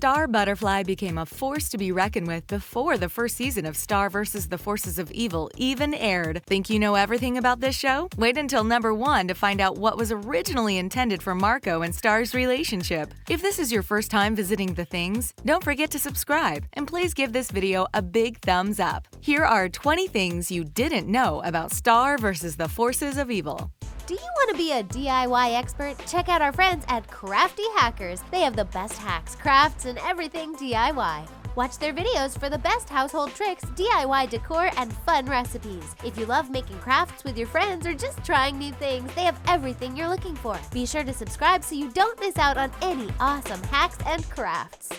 Star Butterfly became a force to be reckoned with before the first season of Star vs. the Forces of Evil even aired. Think you know everything about this show? Wait until number 1 to find out what was originally intended for Marco and Star's relationship. If this is your first time visiting The Things, don't forget to subscribe, and please give this video a big thumbs up. Here are 20 things you didn't know about Star vs. the Forces of Evil. Do you want to be a DIY expert? Check out our friends at Crafty Hackers. They have the best hacks, crafts, and everything DIY. Watch their videos for the best household tricks, DIY decor, and fun recipes. If you love making crafts with your friends or just trying new things, they have everything you're looking for. Be sure to subscribe so you don't miss out on any awesome hacks and crafts.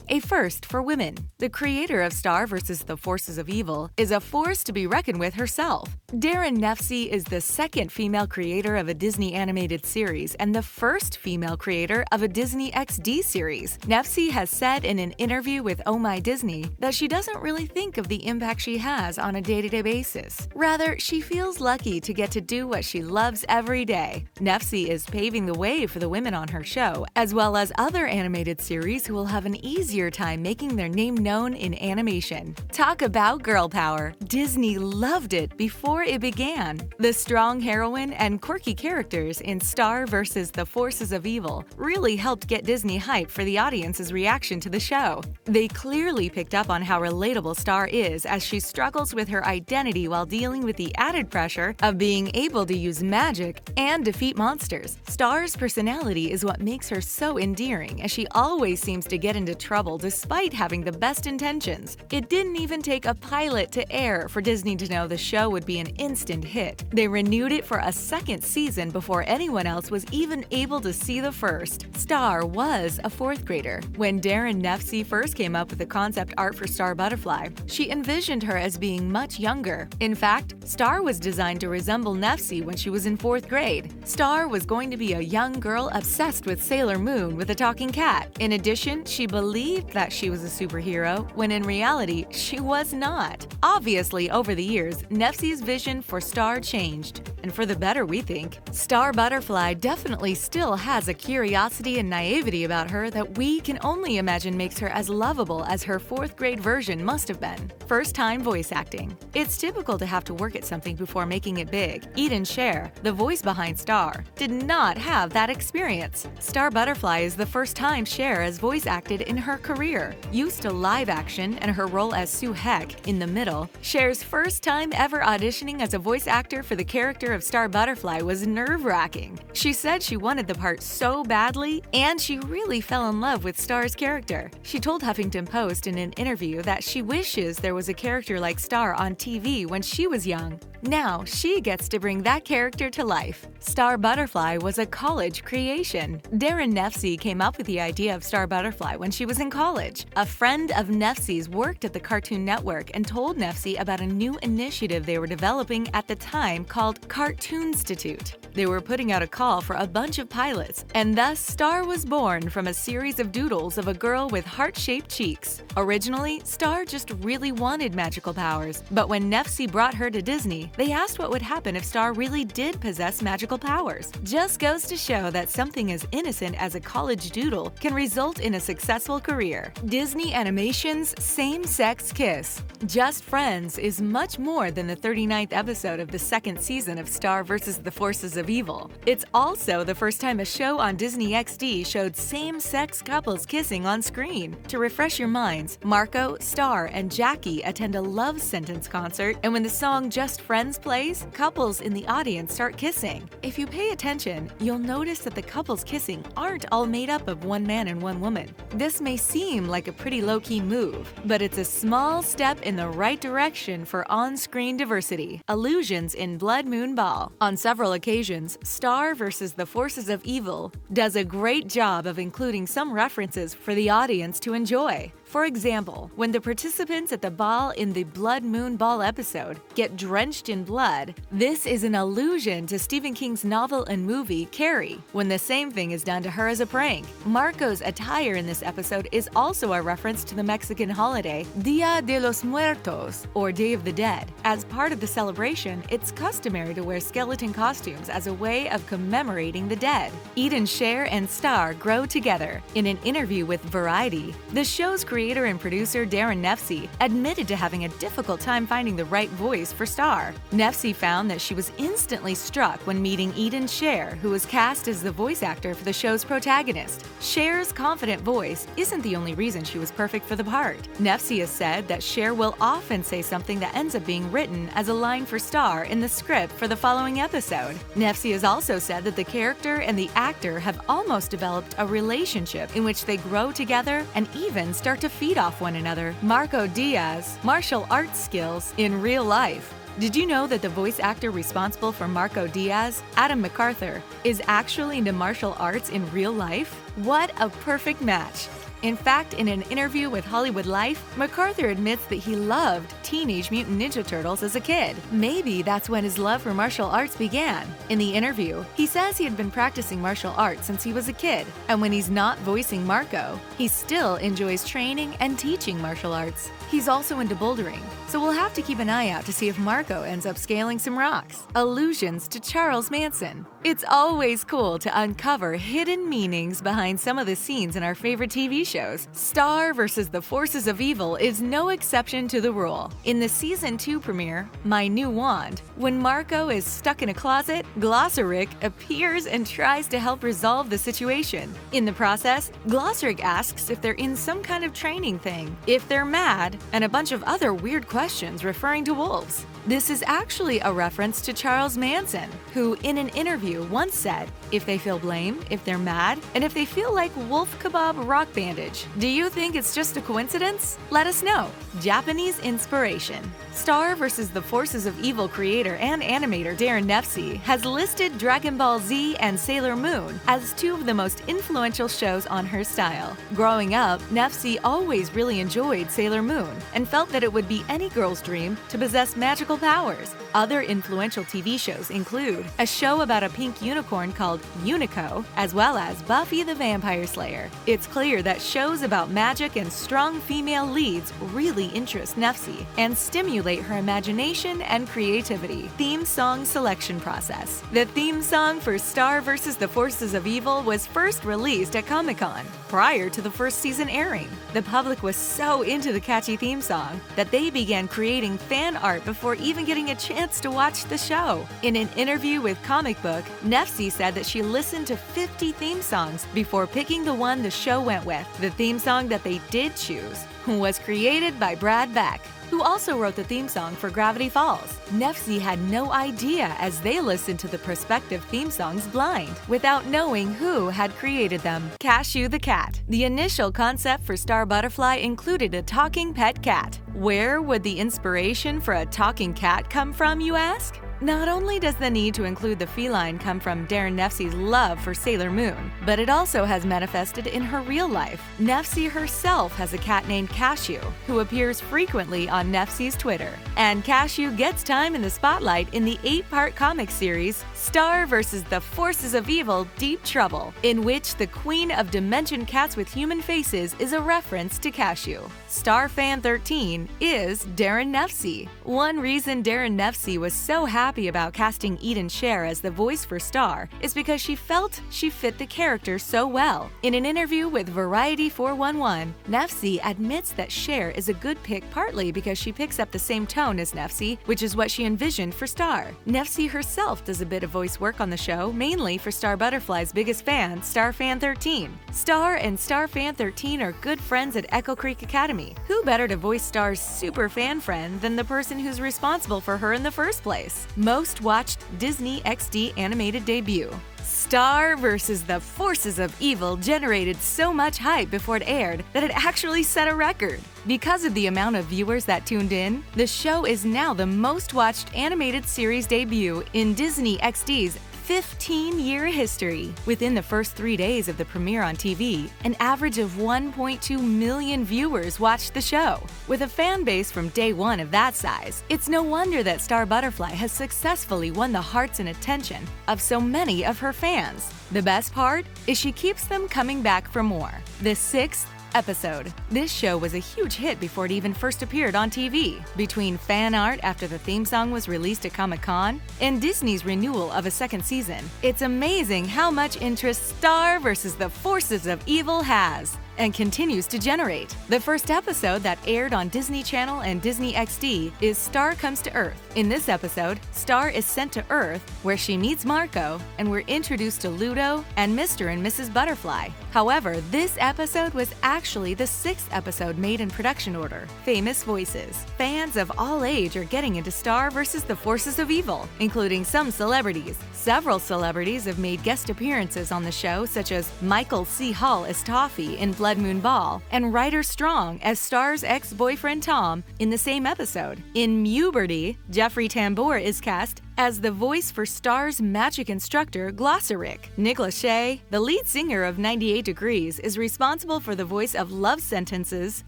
A first for women. The creator of Star vs. the Forces of Evil is a force to be reckoned with herself. Daron Nefcy is the second female creator of a Disney animated series and the first female creator of a Disney XD series. Nefcy has said in an interview with Oh My Disney that she doesn't really think of the impact she has on a day-to-day basis. Rather, she feels lucky to get to do what she loves every day. Nefcy is paving the way for the women on her show, as well as other animated series who will have an easier time making their name known in animation. Talk about girl power. Disney loved it before it began. The strong heroine and quirky characters in Star vs. the Forces of Evil really helped get Disney hyped for the audience's reaction to the show. They clearly picked up on how relatable Star is as she struggles with her identity while dealing with the added pressure of being able to use magic and defeat monsters. Star's personality is what makes her so endearing, as she always seems to get into trouble despite having the best intentions. It didn't even take a pilot to air for Disney to know the show would be an instant hit. They renewed it for a second season before anyone else was even able to see the first. Star was a 4th grader. When Daron Nefcy first came up with the concept art for Star Butterfly, she envisioned her as being much younger. In fact, Star was designed to resemble Nefcy when she was in 4th grade. Star was going to be a young girl obsessed with Sailor Moon with a talking cat. In addition, she believed that she was a superhero, when in reality, she was not. Obviously, over the years, Nefcy's vision for Star changed, and for the better, we think. Star Butterfly definitely still has a curiosity and naivety about her that we can only imagine makes her as lovable as her 4th grade version must have been. First-time voice acting. It's typical to have to work at something before making it big. Eden Scher, the voice behind Star, did not have that experience. Star Butterfly is the first time Scher has voice acted in her career. Used to live action and her role as Sue Heck in The Middle, Cher's first time ever auditioning as a voice actor for the character of Star Butterfly was nerve-wracking. She said she wanted the part so badly, and she really fell in love with Star's character. She told Huffington Post in an interview that she wishes there was a character like Star on TV when she was young. Now she gets to bring that character to life. Star Butterfly was a college creation. Daron Nefcy came up with the idea of Star Butterfly when she was in college. A friend of Nefcy's worked at the Cartoon Network and told Nefcy about a new initiative they were developing at the time called Cartoonstitute. They were putting out a call for a bunch of pilots, and thus Star was born from a series of doodles of a girl with heart-shaped cheeks. Originally, Star just really wanted magical powers, but when Nefcy brought her to Disney, they asked what would happen if Star really did possess magical powers. Just goes to show that something as innocent as a college doodle can result in a successful career. Disney Animation's same-sex kiss. Just Friends is much more than the 39th episode of the 2nd season of Star vs. the Forces of Evil. It's also the first time a show on Disney XD showed same-sex couples kissing on screen. To refresh your minds, Marco, Star, and Jackie attend a love sentence concert, and when the song Just Friends plays, couples in the audience start kissing. If you pay attention, you'll notice that the couples kissing aren't all made up of one man and one woman. This may seem like a pretty low-key move, but it's a small step in the right direction for on-screen diversity. Allusions in Blood Moon Ball. On several occasions, Star vs. the Forces of Evil does a great job of including some references for the audience to enjoy. For example, when the participants at the ball in the Blood Moon Ball episode get drenched in blood, this is an allusion to Stephen King's novel and movie Carrie, when the same thing is done to her as a prank. Marco's attire in this episode is also a reference to the Mexican holiday Dia de los Muertos, or Day of the Dead. As part of the celebration, it's customary to wear skeleton costumes as a way of commemorating the dead. Eden, Cher, and Star grow together. In an interview with Variety, the show's creator and producer Daron Nefcy admitted to having a difficult time finding the right voice for Star. Nefcy found that she was instantly struck when meeting Eden Cher, who was cast as the voice actor for the show's protagonist. Cher's confident voice isn't the only reason she was perfect for the part. Nefcy has said that Cher will often say something that ends up being written as a line for Star in the script for the following episode. Nefcy has also said that the character and the actor have almost developed a relationship in which they grow together and even start to feed off one another. Marco DIAZ, martial arts skills in real life. Did you know that the voice actor responsible for Marco DIAZ, Adam MacArthur, is actually into martial arts in real life? What a perfect match! In fact, in an interview with Hollywood Life, MacArthur admits that he loved Teenage Mutant Ninja Turtles as a kid. Maybe that's when his love for martial arts began. In the interview, he says he had been practicing martial arts since he was a kid, and when he's not voicing Marco, he still enjoys training and teaching martial arts. He's also into bouldering, so we'll have to keep an eye out to see if Marco ends up scaling some rocks. Allusions to Charles Manson. It's always cool to uncover hidden meanings behind some of the scenes in our favorite TV shows. Star versus the Forces of Evil is no exception to the rule. In the Season 2 premiere, My New Wand, when Marco is stuck in a closet, Glossaric appears and tries to help resolve the situation. In the process, Glossaric asks if they're in some kind of training thing, if they're mad, and a bunch of other weird questions referring to wolves. This is actually a reference to Charles Manson, who in an interview once said, if they feel blame, if they're mad, and if they feel like wolf kebab rock bandage. Do you think it's just a coincidence? Let us know. Japanese inspiration. Star vs. the Forces of Evil creator and animator Daron Nefcy has listed Dragon Ball Z and Sailor Moon as two of the most influential shows on her style. Growing up, Nefcy always really enjoyed Sailor Moon and felt that it would be any girl's dream to possess magical powers. Other influential TV shows include a show about a pink unicorn called Unico, as well as Buffy the Vampire Slayer. It's clear that shows about magic and strong female leads really interest Nefcy and stimulate her imagination and creativity. Theme song selection process. The theme song for Star vs. the Forces of Evil was first released at Comic-Con prior to the first season airing. The public was so into the catchy theme song that they began creating fan art before even getting a chance to watch the show. In an interview with Comic Book, Nefcy said that she listened to 50 theme songs before picking the one the show went with. The theme song that they did choose was created by Brad Beck, who also wrote the theme song for Gravity Falls. Nefcy had no idea as they listened to the prospective theme songs blind, without knowing who had created them. Cashew the Cat. The initial concept for Star Butterfly included a talking pet cat. Where would the inspiration for a talking cat come from, you ask? Not only does the need to include the feline come from Daron Nefcy's love for Sailor Moon, but it also has manifested in her real life. Nefcy herself has a cat named Cashew, who appears frequently on Nefcy's Twitter. And Cashew gets time in the spotlight in the 8-part comic series Star vs. the Forces of Evil Deep Trouble, in which the queen of dimension cats with human faces is a reference to Cashew. Star Fan 13 is Daron Nefcy. One reason Daron Nefcy was so happy about casting Eden Cher as the voice for Star is because she felt she fit the character so well. In an interview with Variety 411, Nefcy admits that Cher is a good pick partly because she picks up the same tone as Nefcy, which is what she envisioned for Star. Nefcy herself does a bit of voice work on the show, mainly for Star Butterfly's biggest fan, Star Fan 13. Star and Star Fan 13 are good friends at Echo Creek Academy. Who better to voice Star's super fan friend than the person who's responsible for her in the first place? Most watched Disney XD animated debut. Star vs. the Forces of Evil generated so much hype before it aired that it actually set a record. Because of the amount of viewers that tuned in, the show is now the most watched animated series debut in Disney XD's 15-year history. Within the first 3 days of the premiere on TV, an average of 1.2 million viewers watched the show. With a fan base from day one of that size, it's no wonder that Star Butterfly has successfully won the hearts and attention of so many of her fans. The best part is she keeps them coming back for more. The 6th episode. This show was a huge hit before it even first appeared on TV. Between fan art after the theme song was released at Comic-Con and Disney's renewal of a second season, it's amazing how much interest Star vs. the Forces of Evil has and continues to generate. The first episode that aired on Disney Channel and Disney XD is Star Comes to Earth. In this episode, Star is sent to Earth, where she meets Marco, and we're introduced to Ludo and Mr. and Mrs. Butterfly. However, this episode was actually the 6th episode made in production order. Famous voices. Fans of all age are getting into Star vs. the Forces of Evil, including some celebrities. Several celebrities have made guest appearances on the show, such as Michael C. Hall as Toffee in Blood Moon Ball, and Ryder Strong as Star's ex-boyfriend Tom in the same episode. In Muberty, Jeffrey Tambor is cast as the voice for Star's magic instructor, Glossaric. Nick Lachey, the lead singer of 98 Degrees, is responsible for the voice of Love Sentence's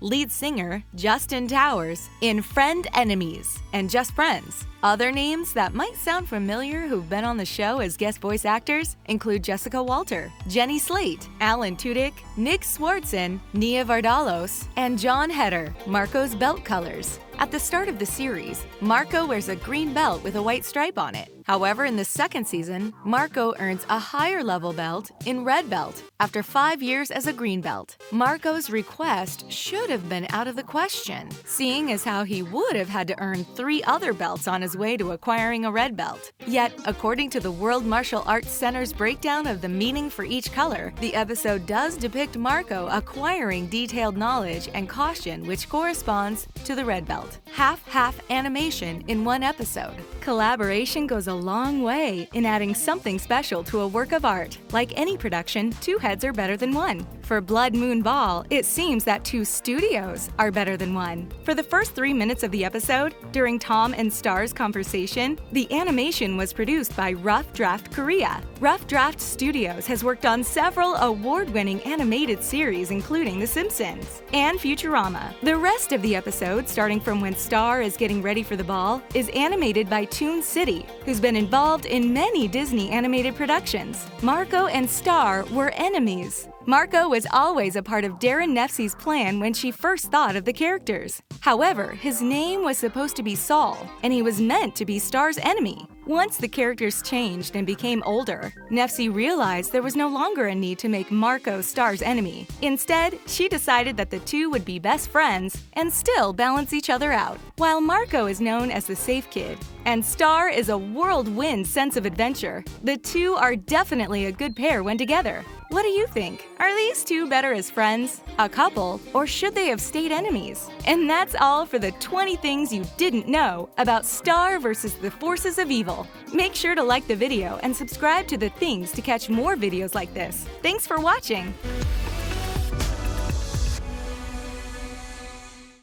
lead singer, Justin Towers, in Friend Enemies and Just Friends. Other names that might sound familiar who've been on the show as guest voice actors include Jessica Walter, Jenny Slate, Alan Tudyk, Nick Swartzen, Nia Vardalos, and John Heder, Marco's belt colors. At the start of the series, Marco wears a green belt with a white stripe on it. However, in the second season, Marco earns a higher level belt in red belt after 5 years as a green belt. Marco's request should have been out of the question, seeing as how he would have had to earn 3 other belts on his way to acquiring a red belt. Yet, according to the World Martial Arts Center's breakdown of the meaning for each color, the episode does depict Marco acquiring detailed knowledge and caution which corresponds to the red belt. Half-half animation in one episode. Collaboration goes a long way in adding something special to a work of art. Like any production, 2 heads are better than 1. For Blood Moon Ball, it seems that 2 studios are better than 1. For the first 3 minutes of the episode, during Tom and Star's conversation, the animation was produced by Rough Draft Korea. Rough Draft Studios has worked on several award-winning animated series including The Simpsons and Futurama. The rest of the episode, starting from when Star is getting ready for the ball, is animated by Toon City, who's been involved in many Disney animated productions. Marco and Star were enemies. Marco was always a part of Daron Nefcy's plan when she first thought of the characters. However, his name was supposed to be Saul, and he was meant to be Star's enemy. Once the characters changed and became older, Nefcy realized there was no longer a need to make Marco Star's enemy. Instead, she decided that the 2 would be best friends and still balance each other out. While Marco is known as the safe kid, and Star is a whirlwind sense of adventure, the 2 are definitely a good pair when together. What do you think? Are these 2 better as friends, a couple, or should they have stayed enemies? And that's all for the 20 things you didn't know about Star vs. the Forces of Evil. Make sure to like the video and subscribe to The Things to catch more videos like this. Thanks for watching!